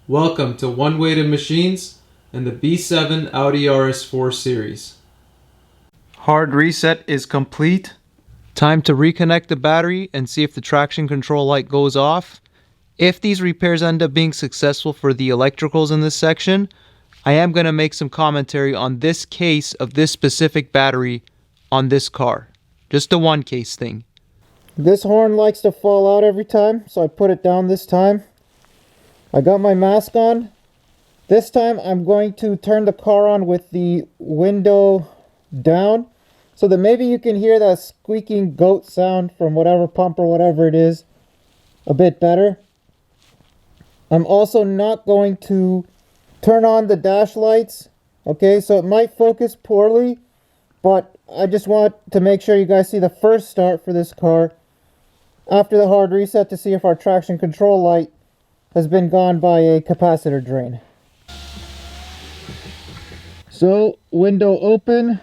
Welcome to One Way to Machines and the B7 Audi RS4 series. Hard reset is complete. Time to reconnect the battery and see if the traction control light goes off. If these repairs end up being successful for the electricals in this section, I am going to make some commentary on this case of this specific battery on this car. Just a one case thing. This horn likes to fall out every time, so I put it down this time. I got my mask on. This time I'm going to turn the car on with the window down so that maybe you can hear that squeaking goat sound from whatever pump or whatever it is a bit better. I'm also not going to turn on the dash lights. Okay, so it might focus poorly, but I just want to make sure you guys see the first start for this car after the hard reset to see if our traction control light has been gone by a capacitor drain. So, window open.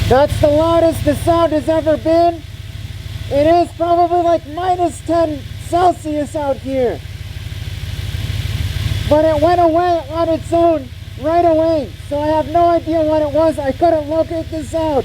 That's the loudest the sound has ever been. It is probably like minus 10 Celsius out here. But it went away on its own right away. So I have no idea what it was. I couldn't locate this out.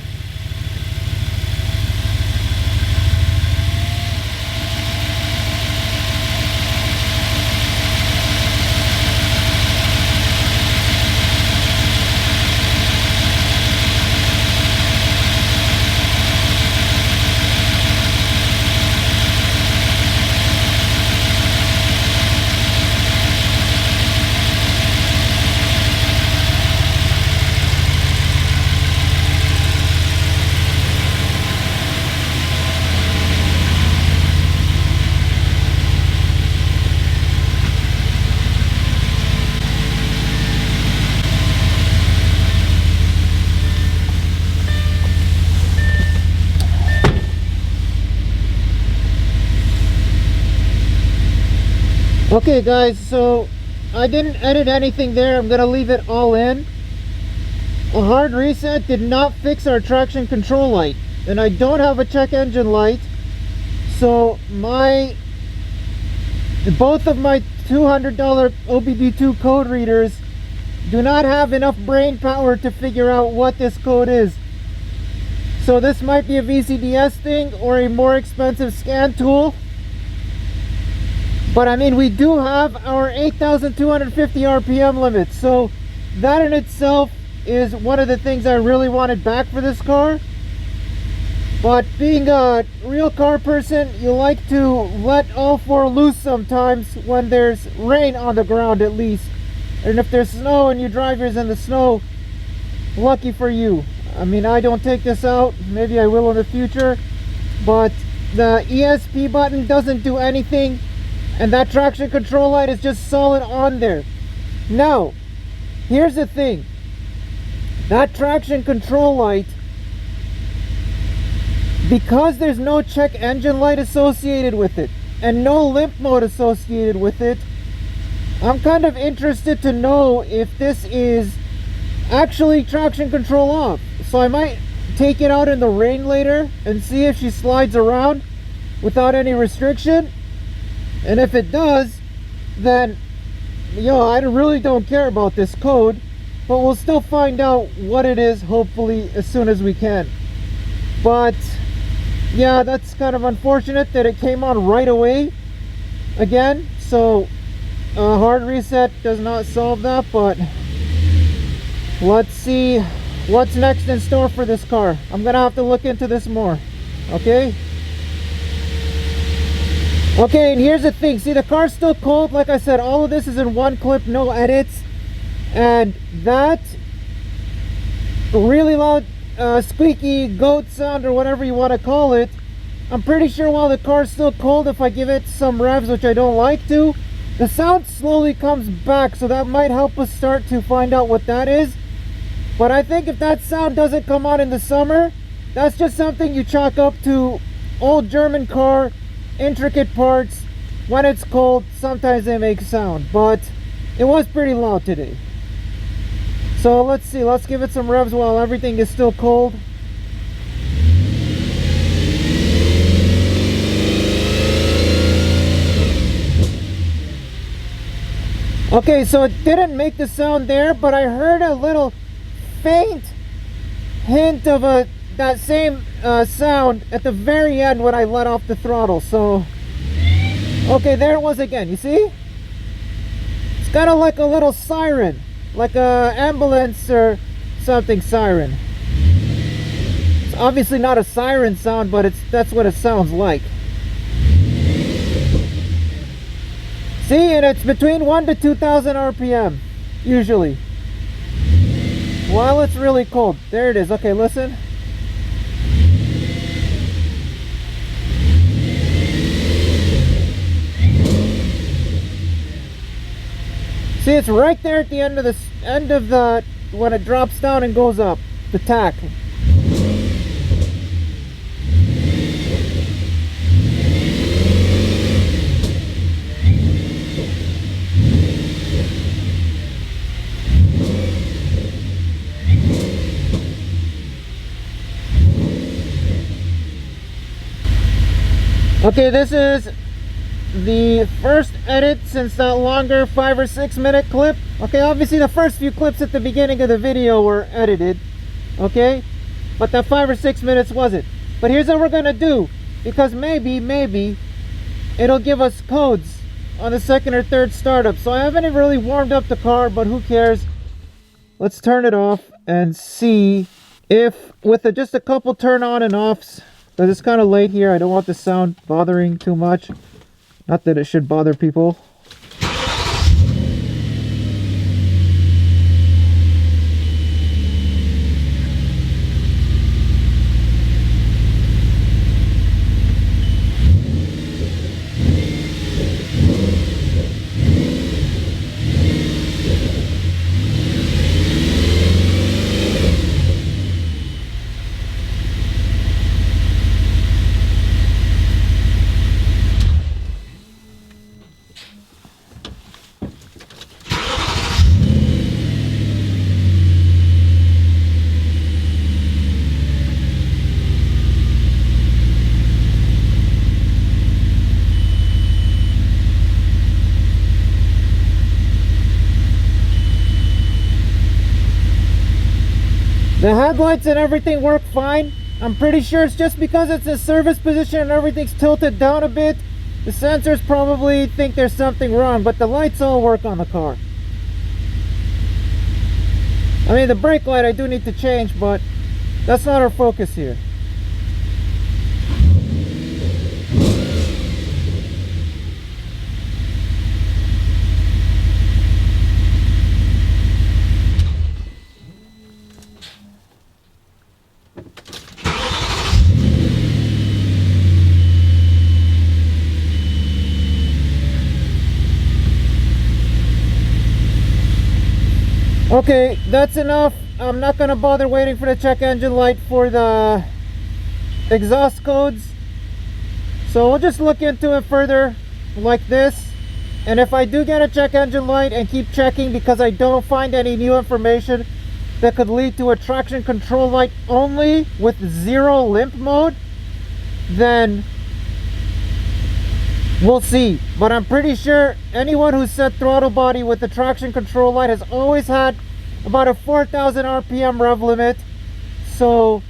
Okay guys, so I didn't edit anything there. I'm gonna leave it all in. A hard reset did not fix our traction control light, and I don't have a check engine light, so both of my $200 OBD2 code readers do not have enough brain power to figure out what this code is. So this might be a VCDS thing or a more expensive scan tool. But I mean, we do have our 8,250 RPM limit, so that in itself is one of the things I really wanted back for this car. But being a real car person, you like to let all four loose sometimes when there's rain on the ground at least. And if there's snow and you drive yours in the snow, lucky for you. I mean, I don't take this out, maybe I will in the future, but the ESP button doesn't do anything. And that traction control light is just solid on there. Now, here's the thing. That traction control light, because there's no check engine light associated with it, and no limp mode associated with it, I'm kind of interested to know if this is actually traction control off. So I might take it out in the rain later and see if she slides around without any restriction. And if it does, then I really don't care about this code, but we'll still find out what it is, hopefully as soon as we can. But yeah, that's kind of unfortunate that it came on right away again. So a hard reset does not solve that, but let's see what's next in store for this car. I'm gonna have to look into this more. Okay, and here's the thing. See, the car's still cold. Like I said, all of this is in one clip, no edits. And that really loud squeaky goat sound, or whatever you want to call it, I'm pretty sure while the car's still cold, if I give it some revs, which I don't like to, the sound slowly comes back. So that might help us start to find out what that is. But I think if that sound doesn't come on in the summer, that's just something you chalk up to old German car, intricate parts. When it's cold, sometimes they make sound, but it was pretty loud today. So let's see, let's give it some revs while everything is still cold. Okay, so it didn't make the sound there, but I heard a little faint hint of that same sound at the very end when I let off the throttle. So okay, there it was again. You see, it's kind of like a little siren, like a ambulance or something siren. It's obviously not a siren sound, but that's what it sounds like. See, and it's between 1 to 2,000 RPM usually while it's really cold. There it is. Okay, listen. See, it's right there at the end of the when it drops down and goes up, the tack. Okay, this is the first edit since that longer 5 or 6 minute clip. Okay, obviously the first few clips at the beginning of the video were edited, okay, but that 5 or 6 minutes wasn't. But here's what we're gonna do, because maybe it'll give us codes on the second or third startup. So I haven't really warmed up the car, but who cares. Let's turn it off and see if with just a couple turn on and offs, because it's kind of late here, I don't want the sound bothering too much. Not that it should bother people. The headlights and everything work fine. I'm pretty sure it's just because it's in service position and everything's tilted down a bit. The sensors probably think there's something wrong, but the lights all work on the car. I mean, the brake light I do need to change, but that's not our focus here. Okay, that's enough. I'm not gonna bother waiting for the check engine light for the exhaust codes. So we'll just look into it further like this. And if I do get a check engine light and keep checking because I don't find any new information, that could lead to a traction control light only with zero limp mode, then we'll see. But I'm pretty sure anyone who's set throttle body with the traction control light has always had about a 4,000 RPM rev limit. So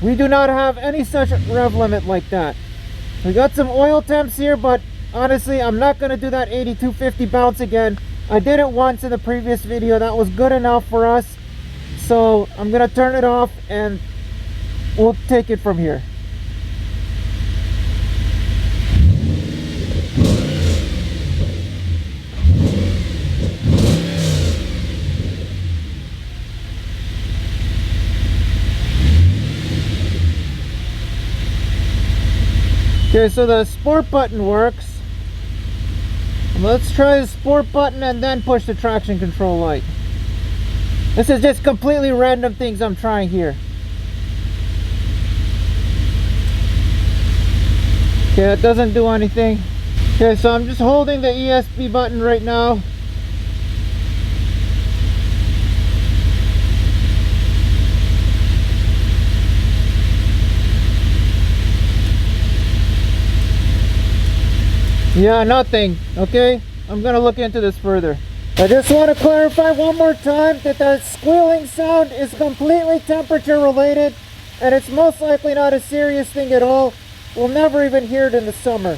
we do not have any such rev limit like that. We got some oil temps here, but honestly, I'm not going to do that 8250 bounce again. I did it once in the previous video. That was good enough for us. So I'm going to turn it off and we'll take it from here. Okay, so the sport button works. Let's try the sport button and then push the traction control light. This is just completely random things I'm trying here. Okay, it doesn't do anything. Okay, so I'm just holding the ESP button right now. Yeah, nothing. Okay, I'm gonna look into this further. I just want to clarify one more time that the squealing sound is completely temperature related, and it's most likely not a serious thing at all. We'll never even hear it in the summer.